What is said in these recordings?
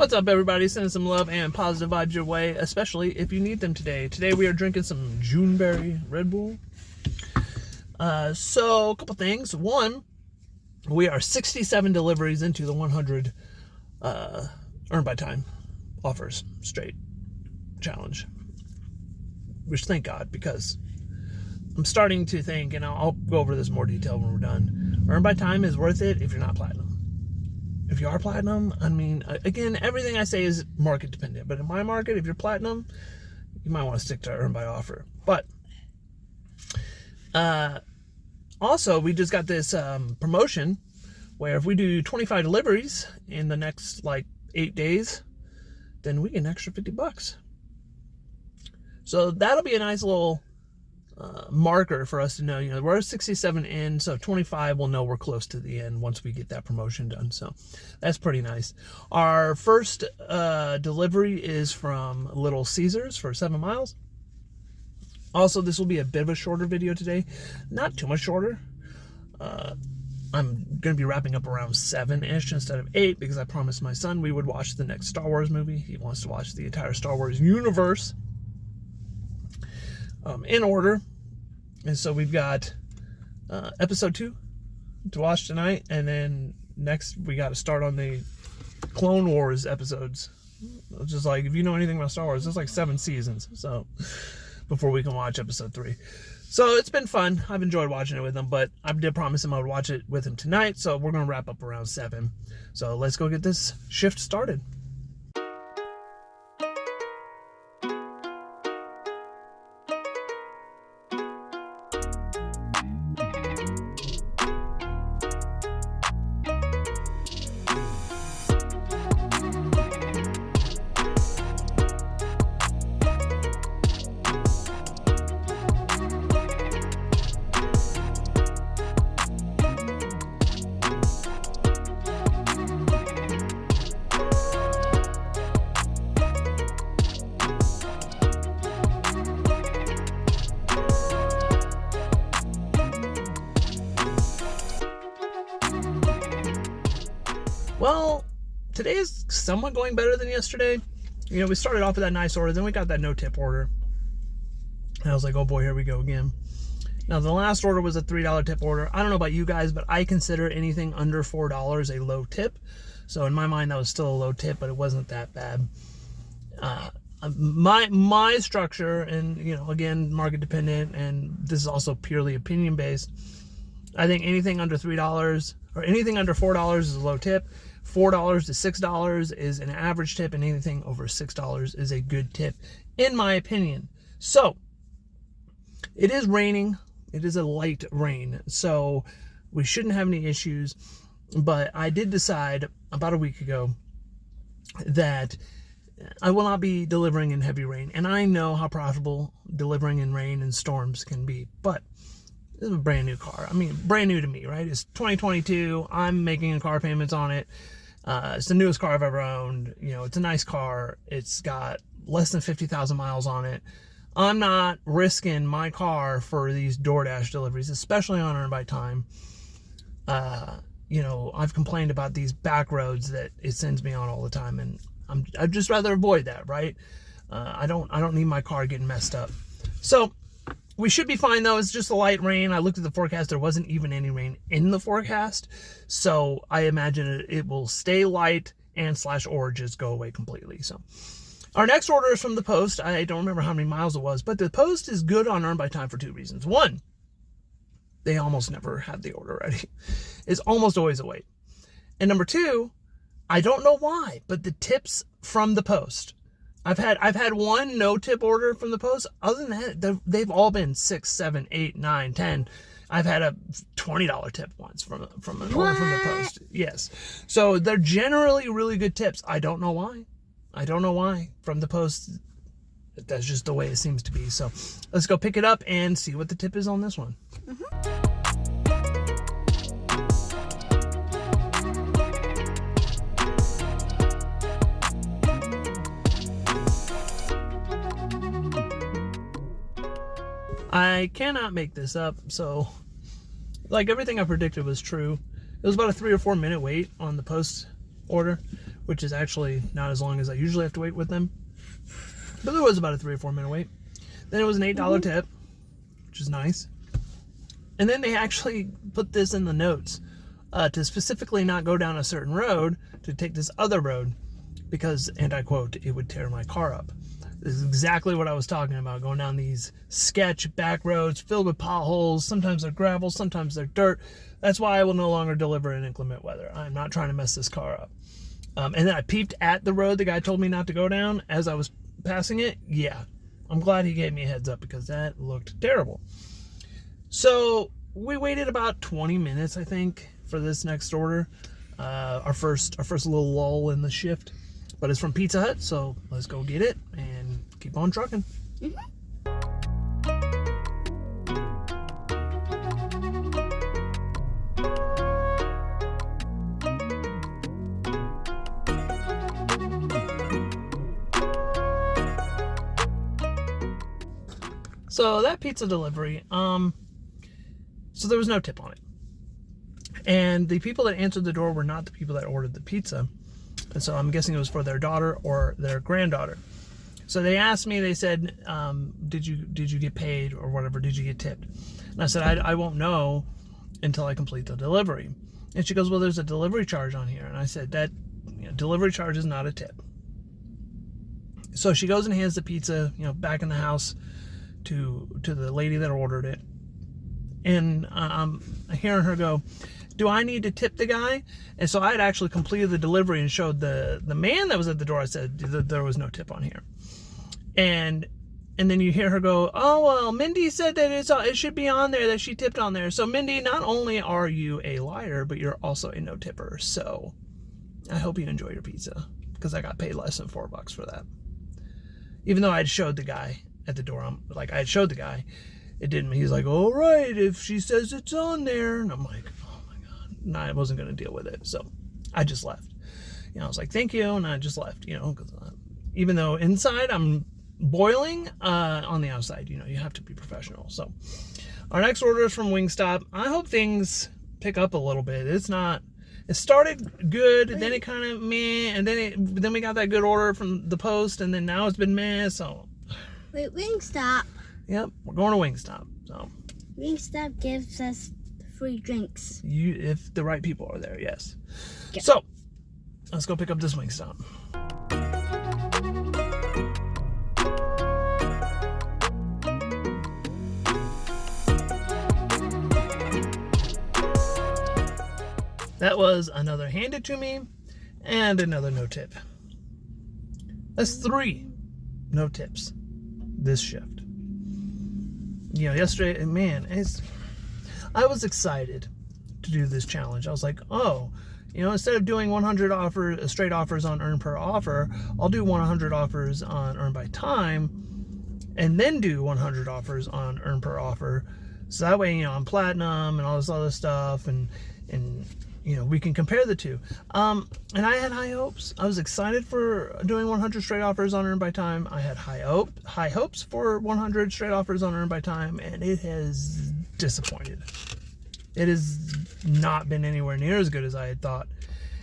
What's up, everybody? Sending some love and positive vibes your way, especially if you need them today. Today we are drinking some Juneberry Red Bull. So a couple things. One, we are 67 deliveries into the 100 earn by time offers straight challenge. Which, thank God, because I'm starting to think, and I'll go over this in more detail when we're done. Earn by time is worth it if you're not platinum. If you are platinum, I mean, again, everything I say is market dependent. But in my market, if you're platinum, you might want to stick to earn by offer. But also, we just got this promotion where if we do 25 deliveries in the next 8 days, then we get an extra $50. So that'll be a nice little marker for us to know, we're 67 in, so 25 we'll know we're close to the end once we get that promotion done. So that's pretty nice. Our first delivery is from Little Caesars for 7 miles. Also, this will be a bit of a shorter video today, not too much shorter. I'm going to be wrapping up around 7-ish instead of 8 because I promised my son we would watch the next Star Wars movie. He wants to watch the entire Star Wars universe in order. And so we've got episode 2 to watch tonight, and then next we got to start on the Clone Wars episodes. Just if you know anything about Star Wars, there's 7 seasons, so before we can watch episode 3. So it's been fun. I've enjoyed watching it with him, but I did promise him I would watch it with him tonight, so we're going to wrap up around 7. So let's go get this shift started. Well, today is somewhat going better than yesterday. We started off with that nice order, then we got that no tip order. And I was like, oh boy, here we go again. Now, the last order was a $3 tip order. I don't know about you guys, but I consider anything under $4 a low tip. So in my mind, that was still a low tip, but it wasn't that bad. My structure, and again, market dependent, and this is also purely opinion based. I think anything under $3 or anything under $4 is a low tip. $4 to $6 is an average tip, and anything over $6 is a good tip, in my opinion. So, it is raining. It is a light rain, so we shouldn't have any issues. But I did decide about a week ago that I will not be delivering in heavy rain. And I know how profitable delivering in rain and storms can be, but this is a brand new car. I mean, brand new to me, right? It's 2022. I'm making car payments on it. It's the newest car I've ever owned. It's a nice car. It's got less than 50,000 miles on it. I'm not risking my car for these DoorDash deliveries, especially on earn by time. I've complained about these back roads that it sends me on all the time, and I'd just rather avoid that, right? I don't need my car getting messed up. So we should be fine, though. It's just a light rain. I looked at the forecast. There wasn't even any rain in the forecast. So I imagine it will stay light and / or just go away completely. So our next order is from the Post. I don't remember how many miles it was, but the Post is good on earn by time for 2 reasons. One, they almost never had the order ready. It's almost always a wait. And number 2, I don't know why, but the tips from the Post, I've had one no tip order from the Post. Other than that, they've all been 6, 7, 8, 9, 10. I've had a $20 tip once from an order from the Post. Yes. So they're generally really good tips. I don't know why. From the Post, that's just the way it seems to be. So let's go pick it up and see what the tip is on this one. I cannot make this up, so everything I predicted was true. It was about a 3 or 4 minute wait on the Post order, which is actually not as long as I usually have to wait with them. But there was about a 3 or 4 minute wait. Then it was an $8 tip, which is nice. And then they actually put this in the notes to specifically not go down a certain road, to take this other road because, and I quote, it would tear my car up. This is exactly what I was talking about, going down these sketch back roads filled with potholes. Sometimes they're gravel, sometimes they're dirt. That's why I will no longer deliver in inclement weather. I'm not trying to mess this car up. And then I peeped at the road the guy told me not to go down as I was passing it. Yeah, I'm glad he gave me a heads up because that looked terrible. So we waited about 20 minutes, I think, for this next order. Our first little lull in the shift. But it's from Pizza Hut, so let's go get it and keep on trucking. So that pizza delivery, so there was no tip on it. And the people that answered the door were not the people that ordered the pizza. And so I'm guessing it was for their daughter or their granddaughter. So they asked me, they said, did you get paid or whatever? Did you get tipped? And I said, I won't know until I complete the delivery. And she goes, well, there's a delivery charge on here. And I said, that delivery charge is not a tip. So she goes and hands the pizza, back in the house to the lady that ordered it. And I'm hearing her go, do I need to tip the guy? And so I had actually completed the delivery and showed the man that was at the door. I said that there was no tip on here. And then you hear her go, oh, well, Mindy said that it should be on there, that she tipped on there. So Mindy, not only are you a liar, but you're also a no tipper. So I hope you enjoy your pizza, because I got paid less than $4 for that. Even though I had showed the guy at the door, I had showed the guy, it didn't. He's like, all right, if she says it's on there. And I'm like, no, I wasn't going to deal with it. So I just left. I was like, thank you. And I just left, because even though inside I'm boiling, on the outside, you have to be professional. So our next order is from Wingstop. I hope things pick up a little bit. It started good, then it kind of meh, and then we got that good order from the post, and then now it's been meh. So wait, Wingstop. Yep, we're going to Wingstop. So Wingstop gives us free drinks. If the right people are there, yes. Okay. So let's go pick up this Wingstop. That was another handed to me and another no tip. That's 3 no tips this shift. Yesterday, man, I was excited to do this challenge. I was like, oh, instead of doing 100 straight offers on earn per offer, I'll do 100 offers on earn by time, and then do 100 offers on earn per offer. So that way, I'm platinum and all this other stuff, and we can compare the two. And I had high hopes. I was excited for doing 100 straight offers on earn by time. I had high hopes for 100 straight offers on earn by time, and it has disappointed. It has not been anywhere near as good as I had thought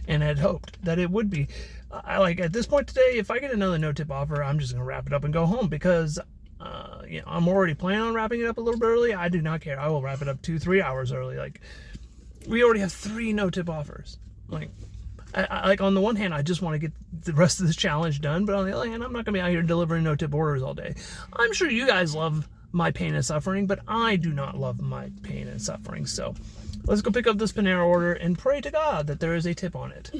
and had hoped that it would be. At this point today, if I get another no tip offer, I'm just gonna wrap it up and go home, because I'm already planning on wrapping it up a little bit early. I do not care. I will wrap it up 2-3 hours early. We already have 3 no tip offers. I on the one hand, I just want to get the rest of this challenge done, but on the other hand, I'm not gonna be out here delivering no tip orders all day. I'm sure you guys love my pain and suffering, but I do not love my pain and suffering. So let's go pick up this Panera order and pray to God that there is a tip on it.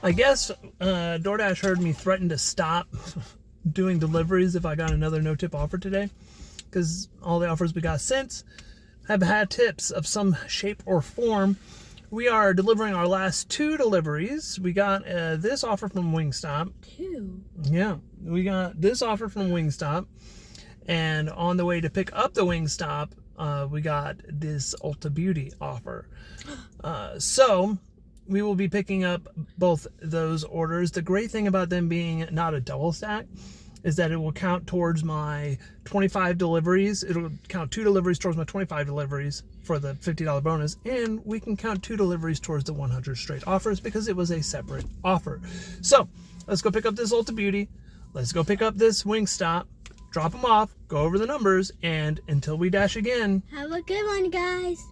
I guess DoorDash heard me threaten to stop doing deliveries if I got another no tip offer today, because all the offers we got since have had tips of some shape or form. We are delivering our last 2 deliveries. We got this offer from Wingstop. 2? Yeah, we got this offer from Wingstop, and on the way to pick up the Wingstop, we got this Ulta Beauty offer. So we will be picking up both those orders. The great thing about them being not a double stack is that it will count towards my 25 deliveries. It'll count 2 deliveries towards my 25 deliveries for the $50 bonus, and we can count 2 deliveries towards the 100 straight offers because it was a separate offer. So let's go pick up this Ulta Beauty. Let's go pick up this Wingstop, drop them off, go over the numbers, and until we dash again. Have a good one, guys.